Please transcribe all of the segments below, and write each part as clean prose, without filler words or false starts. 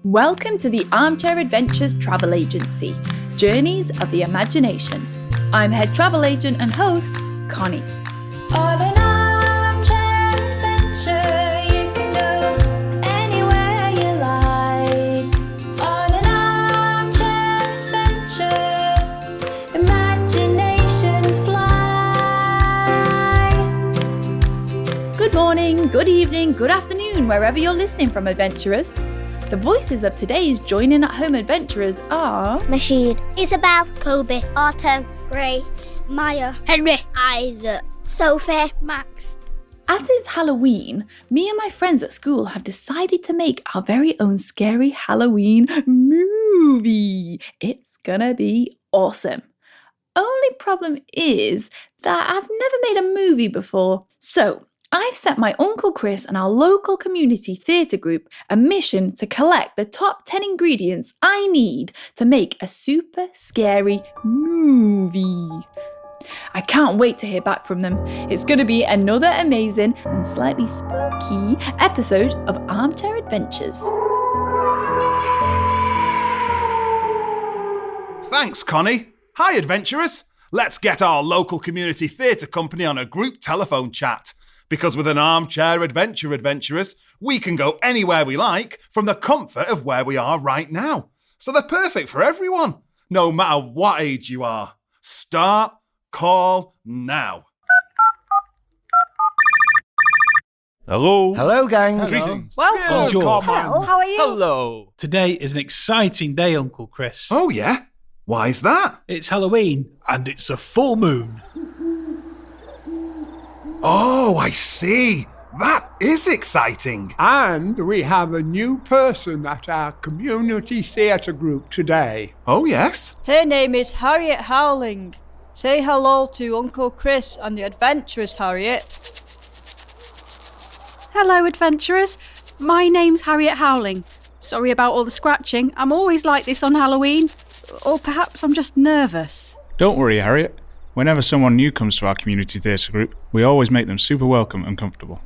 Welcome to the Armchair Adventures travel agency, Journeys of the Imagination. I'm head travel agent and host, Connie. On an armchair adventure, you can go anywhere you like. On an armchair adventure, imaginations fly. Good morning, good evening, good afternoon, wherever you're listening from, adventurers. The voices of today's Joining at Home adventurers are Machine, Isabel, Kobe, Autumn, Grace, Maya, Henry, Isaac, Sophie, Max. As it's Halloween, me and my friends at school have decided to make our very own scary Halloween movie. It's gonna be awesome. Only problem is that I've never made a movie before. So I've set my Uncle Chris and our local community theatre group a mission to collect the top 10 ingredients I need to make a super scary movie. I can't wait to hear back from them. It's going to be another amazing and slightly spooky episode of Armchair Adventures. Thanks, Connie. Hi, adventurers. Let's get our local community theatre company on a group telephone chat. Because with an Armchair Adventurers, we can go anywhere we like from the comfort of where we are right now. So they're perfect for everyone, no matter what age you are. Start call now. Hello. Hello, gang. Hello. Greetings. Welcome. Bonjour. Hello, how are you? Hello. Today is an exciting day, Uncle Chris. Oh, yeah? Why's that? It's Halloween and it's a full moon. Oh, I see. That is exciting. And we have a new person at our community theatre group today. Oh, yes? Her name is Harriet Howling. Say hello to Uncle Chris and the adventurers, Harriet. Hello, adventurers. My name's Harriet Howling. Sorry about all the scratching. I'm always like this on Halloween. Or perhaps I'm just nervous. Don't worry, Harriet. Whenever someone new comes to our community theatre group, we always make them super welcome and comfortable.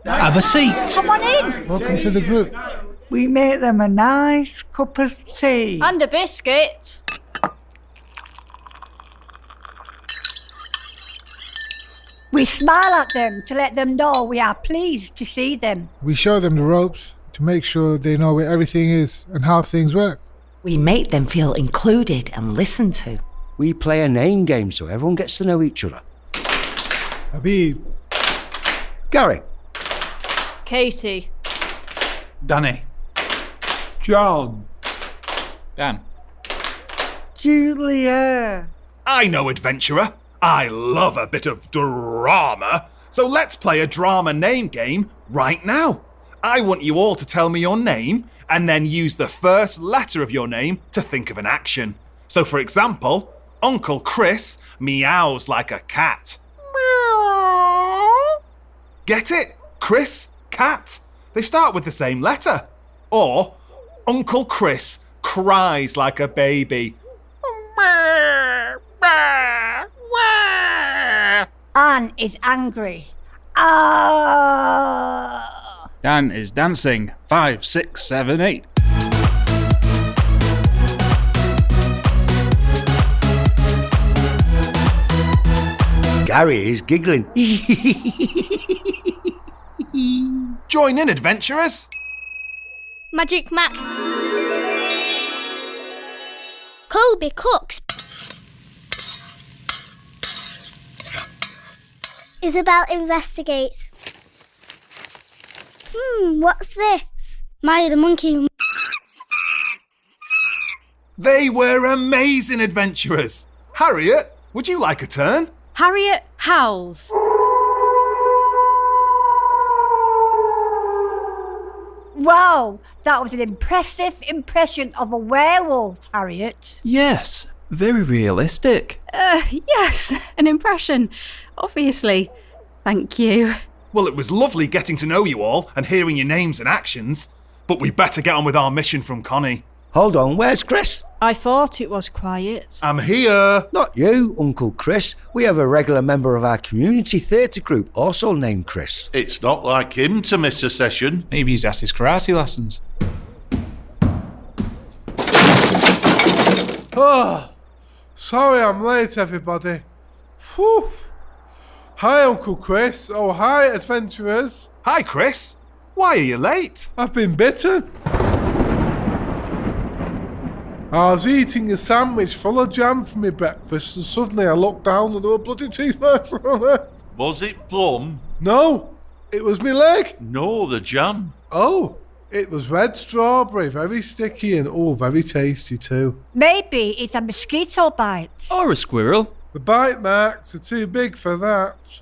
Have a seat. Come on in. Welcome to the group. We make them a nice cup of tea. And a biscuit. We smile at them to let them know we are pleased to see them. We show them the ropes to make sure they know where everything is and how things work. We make them feel included and listened to. We play a name game so everyone gets to know each other. Habib. Gary. Katie. Danny. John. Dan. Julia. I know, adventurer. I love a bit of drama. So let's play a drama name game right now. I want you all to tell me your name and then use the first letter of your name to think of an action. So, for example, Uncle Chris meows like a cat. Meow. Get it? Chris, cat. They start with the same letter. Or Uncle Chris cries like a baby. Anne is angry. Ah! Dan is dancing. 5, 6, 7, 8. Gary is giggling. Join in, adventurers. Magic Max. Kobe cooks. Isabel investigates. What's this? Maya the monkey. They were amazing, adventurers. Harriet, would you like a turn? Harriet howls. Wow, that was an impressive impression of a werewolf, Harriet. Yes, very realistic. Yes, an impression. Obviously. Thank you. Well, it was lovely getting to know you all and hearing your names and actions. But we better get on with our mission from Connie. Hold on, where's Chris? I thought it was quiet. I'm here. Not you, Uncle Chris. We have a regular member of our community theatre group, also named Chris. It's not like him to miss a session. Maybe he's at his karate lessons. Oh, sorry I'm late, everybody. Whew. Hi, Uncle Chris. Oh, hi, adventurers. Hi, Chris. Why are you late? I've been bitten. I was eating a sandwich full of jam for my breakfast and suddenly I looked down and there were bloody teeth marks on it. Was it plum? No, it was my leg. No, the jam. Oh, it was red strawberry, very sticky and very tasty too. Maybe it's a mosquito bite. Or a squirrel. The bite marks are too big for that.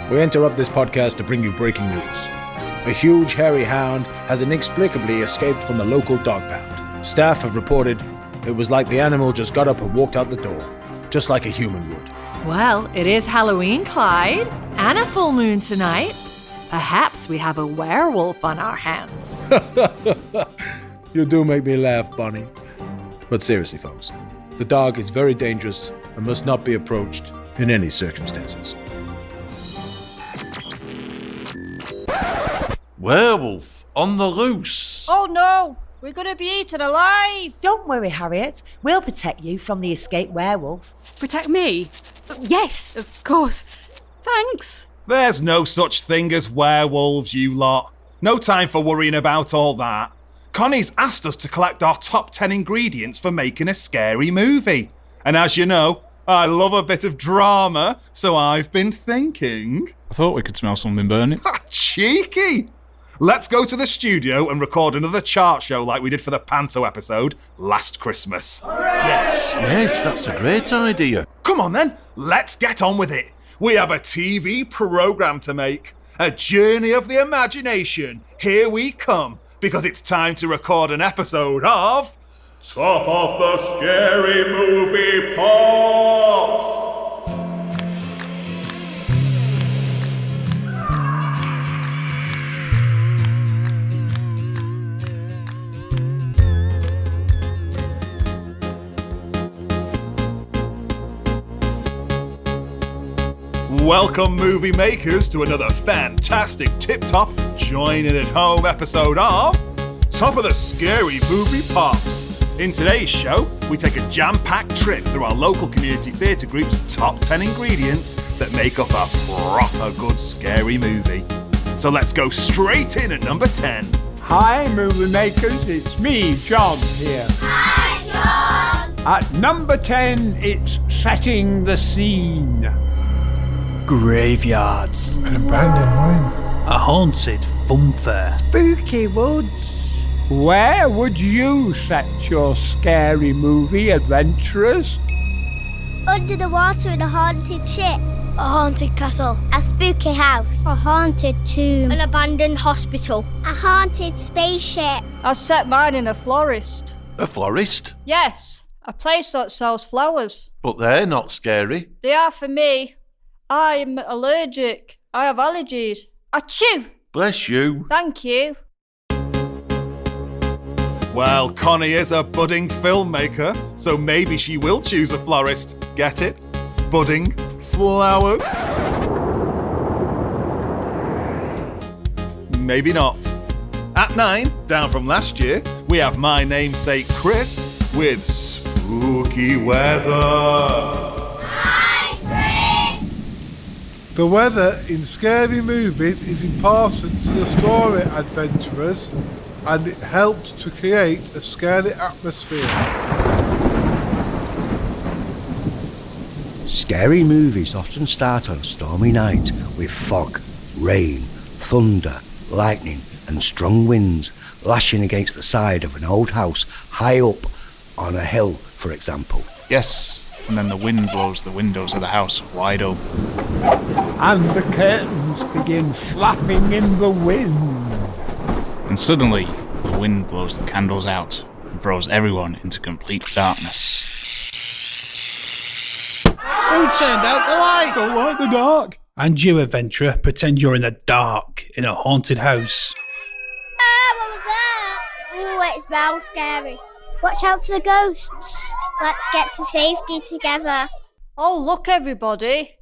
We interrupt this podcast to bring you breaking news. A huge hairy hound has inexplicably escaped from the local dog pound. Staff have reported it was like the animal just got up and walked out the door, just like a human would. Well, it is Halloween, Clyde, and a full moon tonight. Perhaps we have a werewolf on our hands. You do make me laugh, Bonnie. But seriously, folks, the dog is very dangerous and must not be approached in any circumstances. Werewolf on the loose. Oh no, we're going to be eaten alive. Don't worry, Harriet. We'll protect you from the escaped werewolf. Protect me? Yes, of course. Thanks. There's no such thing as werewolves, you lot. No time for worrying about all that. Connie's asked us to collect our top 10 ingredients for making a scary movie. And as you know, I love a bit of drama, so I've been thinking... I thought we could smell something burning. Cheeky! Let's go to the studio and record another chart show like we did for the Panto episode last Christmas. Yes, that's a great idea. Come on then, let's get on with it. We have a TV programme to make. A journey of the imagination. Here we come, because it's time to record an episode of... Top of the Scary Movie Pops! Welcome, movie makers, to another fantastic tip-top, join-in-at-home episode of Top of the Scary Movie Pops. In today's show, we take a jam-packed trip through our local community theatre group's top 10 ingredients that make up a proper good scary movie. So let's go straight in at number 10. Hi, movie makers, it's me, John, here. Hi, John! At number 10, it's setting the scene. Graveyards. An abandoned mine. A haunted fun fair. Spooky woods. Where would you set your scary movie, adventurers? Under the water in a haunted ship. A haunted castle. A spooky house. A haunted tomb. An abandoned hospital. A haunted spaceship. I set mine in a florist. A florist? Yes, a place that sells flowers. But they're not scary. They are for me. I'm allergic. I have allergies. Achoo! Bless you. Thank you. Well, Connie is a budding filmmaker, so maybe she will choose a florist. Get it? Budding flowers? Maybe not. At 9, down from last year, we have my namesake Chris with spooky weather. The weather in scary movies is important to the story, adventurers, and it helps to create a scary atmosphere. Scary movies often start on a stormy night with fog, rain, thunder, lightning and strong winds lashing against the side of an old house high up on a hill, for example. Yes, and then the wind blows the windows of the house wide open. And the curtains begin flapping in the wind. And suddenly, the wind blows the candles out and throws everyone into complete darkness. Who turned out the light? Don't like the dark. And you, adventurer, pretend you're in the dark in a haunted house. What was that? Ooh, it smells scary. Watch out for the ghosts. Let's get to safety together. Oh, look, everybody.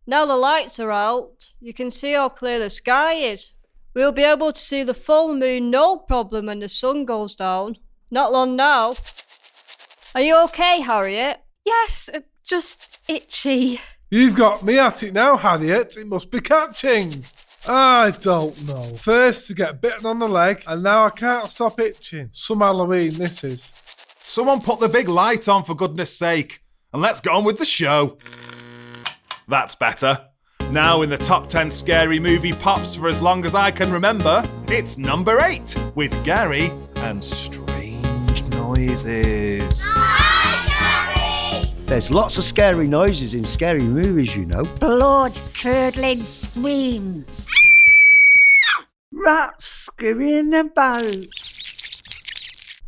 Now the lights are out, you can see how clear the sky is. We'll be able to see the full moon no problem when the sun goes down. Not long now. Are you okay, Harriet? Yes, just itchy. You've got me at it now, Harriet. It must be catching. I don't know. First to get bitten on the leg, and now I can't stop itching. Some Halloween, this is. Someone put the big light on, for goodness sake. And let's get on with the show. That's better. Now in the top 10 scary movie pops for as long as I can remember, it's number 8 with Gary and Strange Noises. There's lots of scary noises in scary movies, you know. Blood-curdling screams. Rats scurrying about.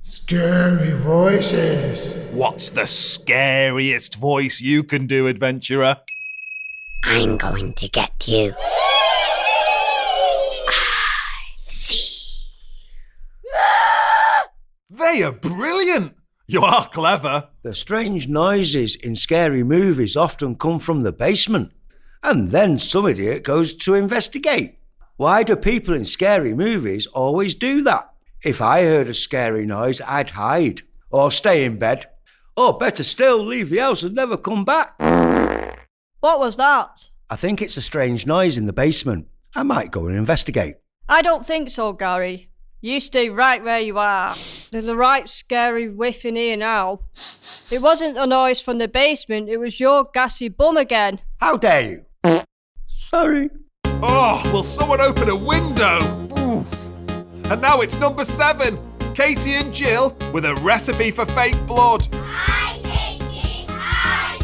Scary voices. What's the scariest voice you can do, adventurer? I'm going to get you. I see. They are brilliant. You are clever. The strange noises in scary movies often come from the basement, and then some idiot goes to investigate. Why do people in scary movies always do that? If I heard a scary noise, I'd hide, or stay in bed, or better still, leave the house and never come back. What was that? I think it's a strange noise in the basement. I might go and investigate. I don't think so, Gary. You stay right where you are. There's a right scary whiff in here now. It wasn't a noise from the basement, it was your gassy bum again. How dare you? Sorry. Oh, will someone open a window? Oof. And now it's number 7, Katie and Jill with a recipe for fake blood. Hi, Katie. Hi,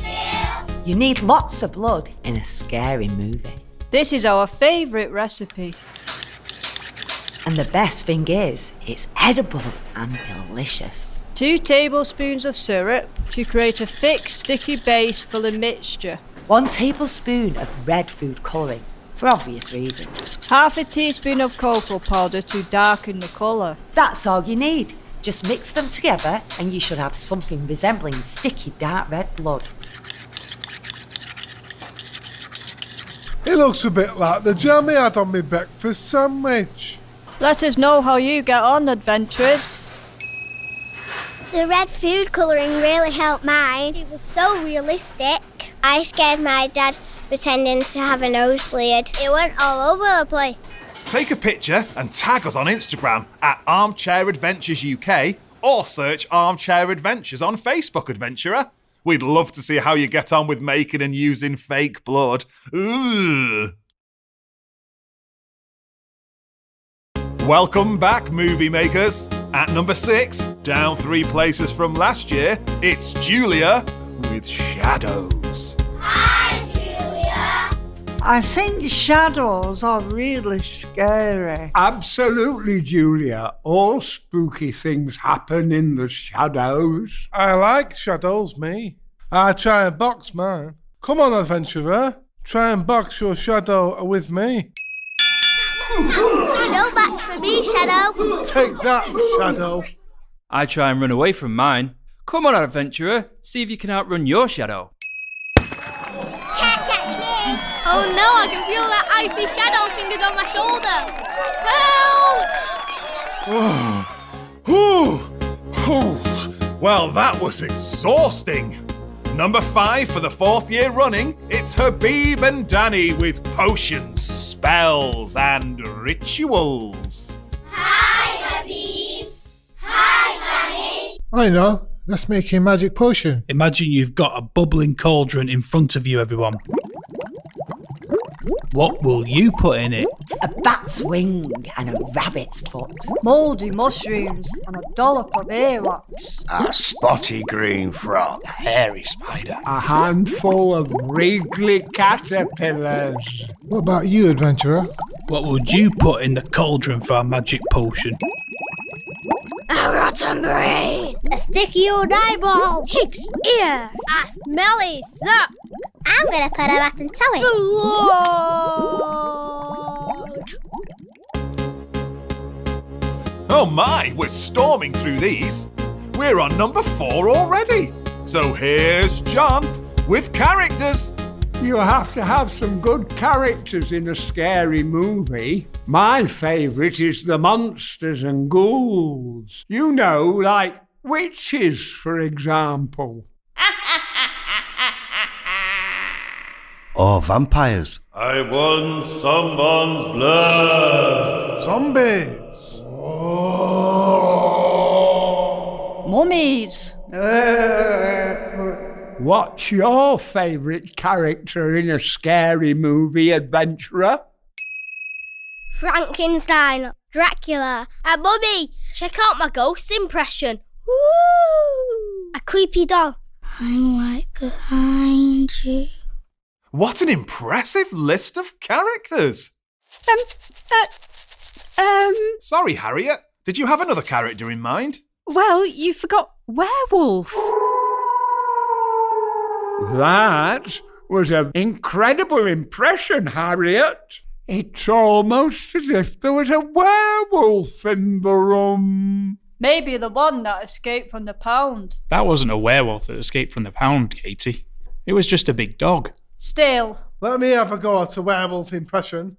Jill. You need lots of blood in a scary movie. This is our favourite recipe. And the best thing is, it's edible and delicious. 2 tablespoons of syrup to create a thick, sticky base for the mixture. 1 tablespoon of red food colouring, for obvious reasons. Half a teaspoon of cocoa powder to darken the colour. That's all you need. Just mix them together and you should have something resembling sticky dark red blood. It looks a bit like the jam I had on my breakfast sandwich. Let us know how you get on, adventurers. The red food colouring really helped mine. It was so realistic. I scared my dad pretending to have a nosebleed. It went all over the place. Take a picture and tag us on Instagram at Armchair Adventures UK or search Armchair Adventures on Facebook, adventurer. We'd love to see how you get on with making and using fake blood. Ooh. Welcome back, movie makers. At number 6, down 3 places from last year, it's Julia with Shadows. Hi, Julia. I think shadows are really scary. Absolutely, Julia. All spooky things happen in the shadows. I like shadows, me. I try and box mine. Come on, adventurer. Try and box your shadow with me. No match for me, Shadow. Take that, Shadow. I try and run away from mine. Come on, adventurer. See if you can outrun your shadow. Can't catch me. Oh no, I can feel that icy shadow fingers on my shoulder. Help! Well, that was exhausting. Number 5 for the 4th year running, it's Habib and Danny with potions, spells and rituals. Hi, Habib. Hi, Danny. I know. Let's make a magic potion. Imagine you've got a bubbling cauldron in front of you, everyone. What will you put in it? A bat's wing and a rabbit's foot. Mouldy mushrooms and a dollop of earwax. A spotty green frog. A hairy spider. A handful of wriggly caterpillars. What about you, adventurer? What would you put in the cauldron for a magic potion? A rotten brain. A sticky old eyeball. Hicks ear. A smelly sock. I'm gonna put a rotten toe in. Oh my, we're storming through these. We're on number 4 already. So here's John with characters. You have to have some good characters in a scary movie. My favourite is the monsters and ghouls. You know, like witches, for example. Or vampires. I want someone's blood. Zombies. Mummies. What's your favourite character in a scary movie, adventurer? Frankenstein, Dracula, a mummy. Check out my ghost impression. Woo! A creepy doll. I'm right behind you. What an impressive list of characters! Sorry, Harriet. Did you have another character in mind? Well, you forgot werewolf. That was an incredible impression, Harriet. It's almost as if there was a werewolf in the room. Maybe the one that escaped from the pound. That wasn't a werewolf that escaped from the pound, Katie. It was just a big dog. Still. Let me have a go at a werewolf impression.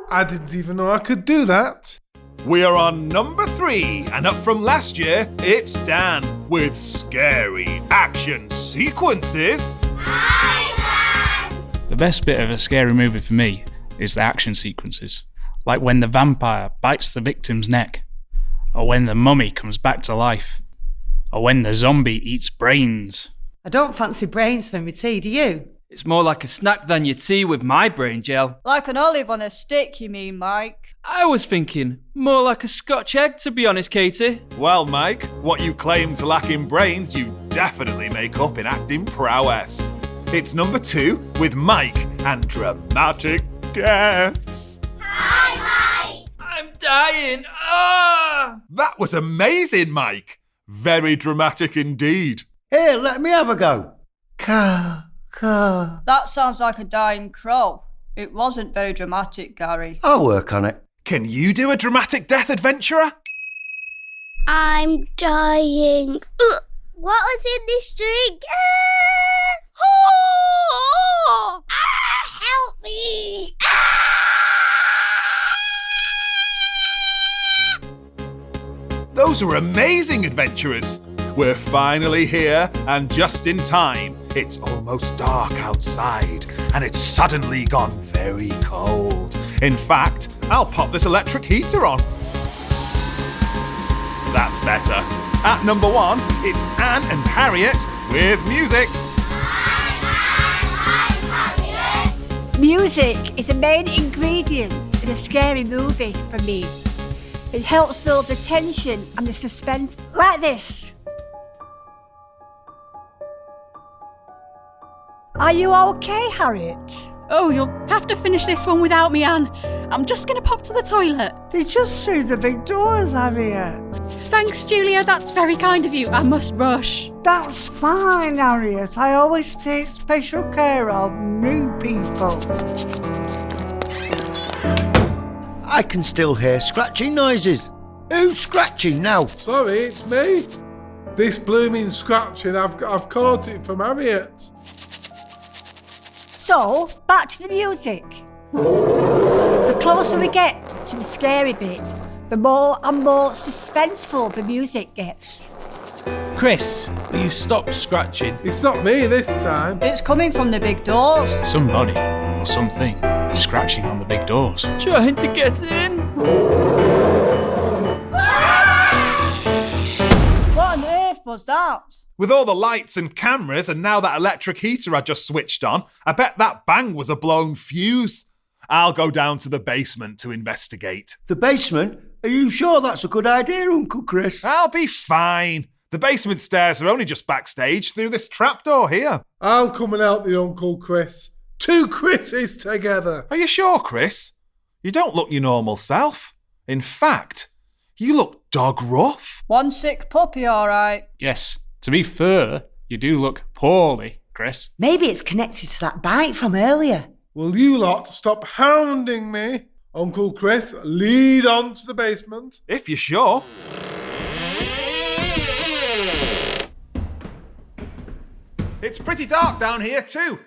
I didn't even know I could do that. We are on number 3, and up from last year, it's Dan with scary action sequences. The best bit of a scary movie for me is the action sequences, like when the vampire bites the victim's neck, or when the mummy comes back to life, or when the zombie eats brains. I don't fancy brains for my tea, do you? It's more like a snack than your tea with my brain gel. Like an olive on a stick, you mean, Mike? I was thinking more like a Scotch egg, to be honest, Katie. Well, Mike, what you claim to lack in brains, you definitely make up in acting prowess. It's number 2 with Mike and dramatic deaths. Hi, Mike. I'm dying. Ah! That was amazing, Mike. Very dramatic indeed. Here, let me have a go. Caw. That sounds like a dying crow. It wasn't very dramatic, Gary. I'll work on it. Can you do a dramatic death, adventurer? I'm dying. What was in this drink? Help me! Those are amazing, adventurers. We're finally here, and just in time. It's almost dark outside, and it's suddenly gone very cold. In fact, I'll pop this electric heater on. That's better. At number 1, it's Anne and Harriet with music. Music is a main ingredient in a scary movie for me. It helps build the tension and the suspense, like this. Are you okay, Harriet? Oh, you'll have to finish this one without me, Anne. I'm just going to pop to the toilet. They just through the big doors, Harriet. Thanks, Julia. That's very kind of you. I must rush. That's fine, Harriet. I always take special care of new people. I can still hear scratching noises. Who's scratching now? Sorry, it's me. This blooming scratching, I've caught it from Harriet. So, back to the music. The closer we get to the scary bit, the more and more suspenseful the music gets. Chris, will you stop scratching? It's not me this time. It's coming from the big doors. Somebody or something is scratching on the big doors. Trying to get in. What on earth was that? With all the lights and cameras and now that electric heater I just switched on, I bet that bang was a blown fuse. I'll go down to the basement to investigate. The basement? Are you sure that's a good idea, Uncle Chris? I'll be fine. The basement stairs are only just backstage through this trapdoor here. I'll come and help you, Uncle Chris. 2 Chris's together. Are you sure, Chris? You don't look your normal self. In fact, you look dog rough. One sick puppy, all right. Yes, to be fair, you do look poorly, Chris. Maybe it's connected to that bite from earlier. Will you lot stop hounding me? Uncle Chris, lead on to the basement. If you're sure. It's pretty dark down here too.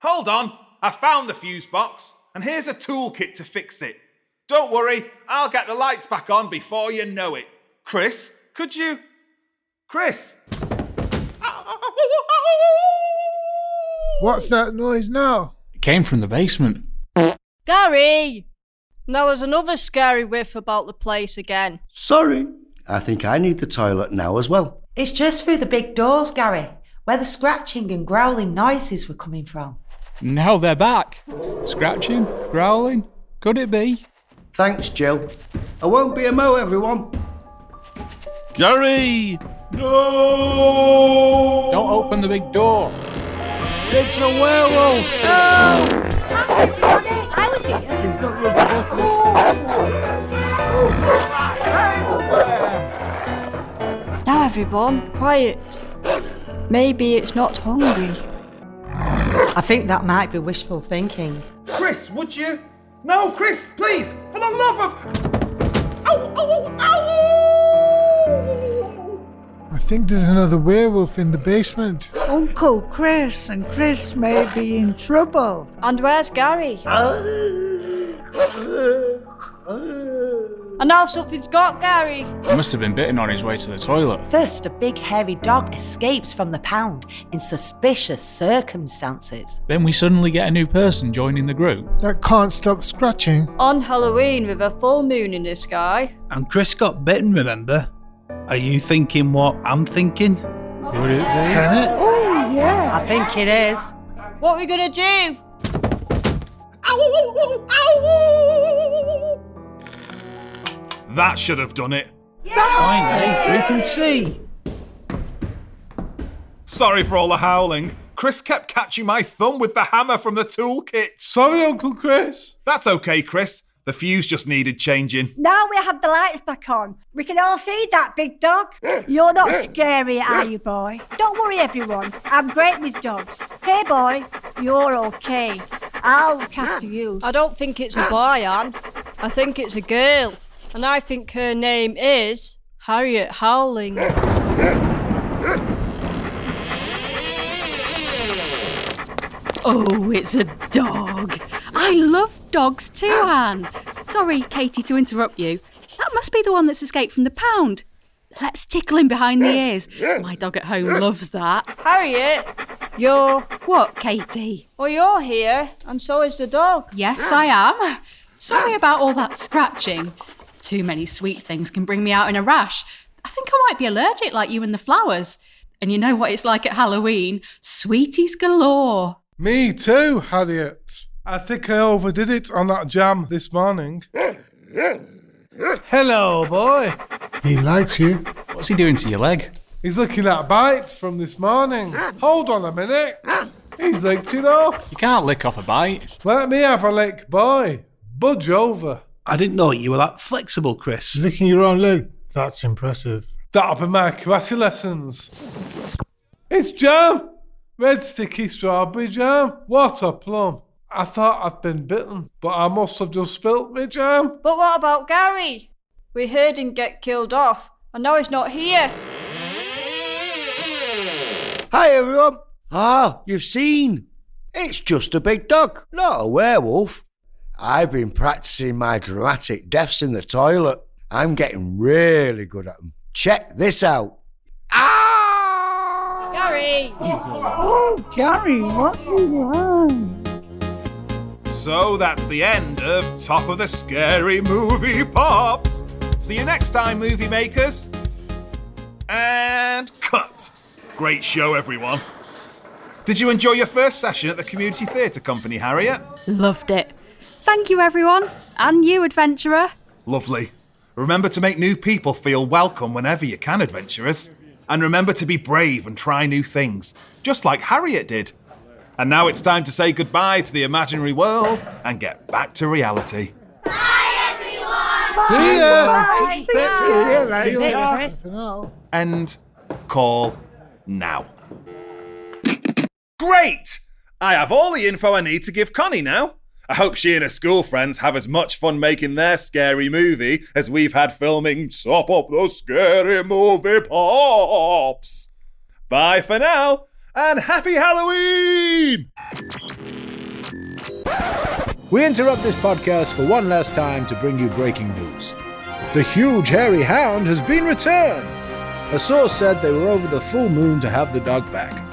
Hold on, I found the fuse box, and here's a toolkit to fix it. Don't worry, I'll get the lights back on before you know it. Chris, could you? Chris! What's that noise now? It came from the basement. Gary! Now there's another scary whiff about the place again. Sorry. I think I need the toilet now as well. It's just through the big doors, Gary, where the scratching and growling noises were coming from. Now they're back. Scratching, growling. Could it be? Thanks, Jill. I won't be a mo, everyone. Gary! No! Don't open the big door. It's a werewolf! I was here. He's not ruthless. Now everyone, quiet. Maybe it's not hungry. I think that might be wishful thinking. Chris, would you? No, Chris, please, for the love of... Ow, ow, ow, I think there's another werewolf in the basement. Uncle Chris and Chris may be in trouble. And where's Gary? And now something's got Gary. He must have been bitten on his way to the toilet. First, a big hairy dog escapes from the pound in suspicious circumstances. Then we suddenly get a new person joining the group. That can't stop scratching. On Halloween with a full moon in the sky. And Chris got bitten, remember? Are you thinking what I'm thinking? Could it be? Can it? Oh, yeah. I think it is. What are we gonna do? That should have done it. Finally, we can see. Sorry for all the howling. Chris kept catching my thumb with the hammer from the toolkit. Sorry, Uncle Chris. That's okay, Chris. The fuse just needed changing. Now we have the lights back on. We can all see that, big dog. You're not scary, are you, boy? Don't worry, everyone. I'm great with dogs. Hey, boy, you're okay. I'll look after you. I don't think it's a boy, Anne. I think it's a girl. And I think her name is Harriet Howling. Oh, it's a dog. I love dogs too, Anne. Sorry, Katie, to interrupt you. That must be the one that's escaped from the pound. Let's tickle him behind the ears. My dog at home loves that. Harriet, you're... What, Katie? Well, you're here, and so is the dog. Yes, I am. Sorry about all that scratching. Too many sweet things can bring me out in a rash. I think I might be allergic like you and the flowers. And you know what it's like at Halloween? Sweeties galore. Me too, Harriet. I think I overdid it on that jam this morning. Hello, boy. He likes you. What's he doing to your leg? He's licking that bite from this morning. Hold on a minute. He's licked it off. You can't lick off a bite. Let me have a lick, boy. Budge over. I didn't know you were that flexible, Chris. Licking your own leg? That's impressive. That'll be my karate lessons. It's jam. Red sticky strawberry jam. What a plum. I thought I'd been bitten, but I must have just spilt my jam. But what about Gary? We heard him get killed off, and now he's not here. Hi, everyone. Ah, you've seen. It's just a big dog, not a werewolf. I've been practicing my dramatic deaths in the toilet. I'm getting really good at them. Check this out. Gary! Oh, Gary, what you want? So that's the end of Top of the Scary Movie Pops. See you next time, movie makers. And cut. Great show, everyone. Did you enjoy your first session at the Community Theatre Company, Harriet? Loved it. Thank you, everyone. And you, adventurer. Lovely. Remember to make new people feel welcome whenever you can, adventurers. And remember to be brave and try new things, just like Harriet did. And now it's time to say goodbye to the imaginary world and get back to reality. Bye, everyone! See ya! Bye. See you later. For now. End call now. Great! I have all the info I need to give Connie now. I hope she and her school friends have as much fun making their scary movie as we've had filming Top of the Scary Movie Pops. Bye for now, and happy Halloween! We interrupt this podcast for one last time to bring you breaking news. The huge hairy hound has been returned. A source said they were over the full moon to have the dog back.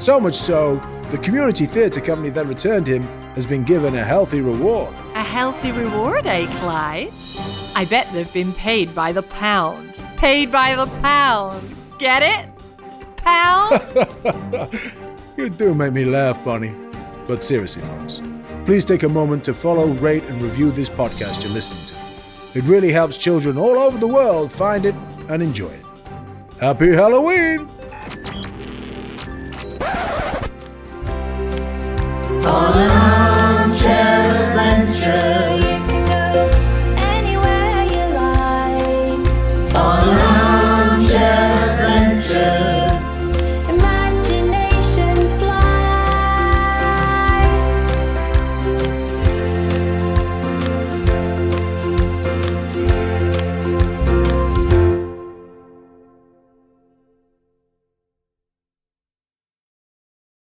So much so, the community theatre company that returned him has been given a healthy reward. A healthy reward, eh, Clyde? I bet they've been paid by the pound. Paid by the pound. Get it? Pound? You do make me laugh, Bonnie. But seriously, folks, please take a moment to follow, rate, and review this podcast you're listening to. It really helps children all over the world find it and enjoy it. Happy Halloween! All around.